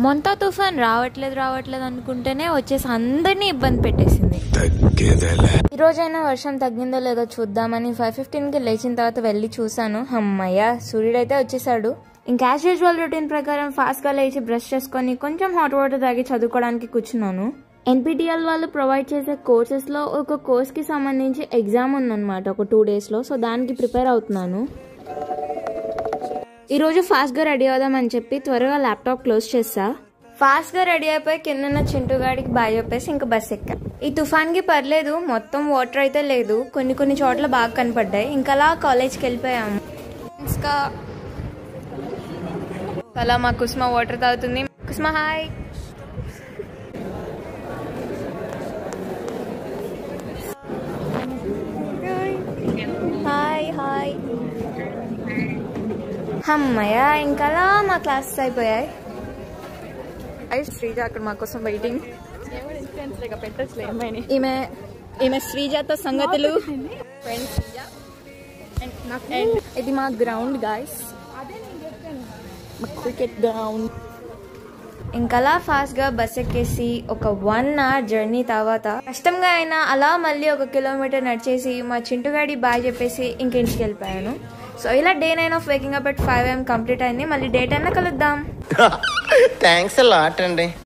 మొంతా తుఫాన్ రావట్లేదు అనుకుంటేనే వచ్చేసి అందరినీ ఇబ్బంది పెట్టేసింది. ఈ రోజైనా వర్షం తగ్గిందో లేదో చూద్దామని 5:15కి లేచిన తర్వాత వెళ్ళి చూసాను. అమ్మయ్య, సూర్యుడైతే వచ్చేసాడు. ఇంకా యాజ్ యూజువల్ రొటీన్ ప్రకారం ఫాస్ట్ గా లేచి బ్రష్ చేసుకొని కొంచెం హాట్ వాటర్ తాగి చదువుకోవడానికి కూర్చున్నాను. NPTEL వాళ్ళు ప్రొవైడ్ చేసే కోర్సెస్ లో ఒక కోర్స్ కి సంబంధించి ఎగ్జామ్ ఉందన్నమాట ఒక 2 days లో. సో దానికి ప్రిపేర్ అవుతున్నాను. ఈరోజు ఫాస్ట్ గా రెడీ అవుదామని చెప్పి త్వరగా ల్యాప్టాప్ క్లోజ్ చేసా. ఫాస్ట్ గా రెడీ అయిపోయి కింద చింటుగాడికి బాయ్ చెప్పేసి ఇంకా బస్ ఎక్కా. ఈ తుఫాన్ కి పర్లేదు, మొత్తం వాటర్ అయితే లేదు, కొన్ని చోట్ల బాగా కనపడ్డాయి. ఇంకా అలా కాలేజ్కి వెళ్ళిపోయాము. ఇంకా అలా మా కుస్మా వాటర్ తాగుతుంది. కుస్మా హాయ్. Hi hi. అమ్మయ్య, ఇంకా అలా మా క్లాసెస్ అయిపోయాయి. శ్రీజ అక్కడ మా కోసం వెయిటింగ్. ఈమె శ్రీజతో సంగతులు. ఇది మా గ్రౌండ్ గాయస్, క్రికెట్ గ్రౌండ్. ఇంకలా ఫాస్ట్ గా బస్ ఎక్కేసి ఒక 1 hour జర్నీ తర్వాత కష్టంగా అయినా అలా మళ్ళీ 1 kilometer నడిచేసి మా చింటుగాడి బాయ్ చెప్పేసి ఇంటికి వెళ్ళిపోయాను. సో ఇలా day 9 of waking up at 5 AM complete అయింది. మళ్ళీ డే 10 కలుద్దాం. థ్యాంక్స్ అ లాట్ అండి.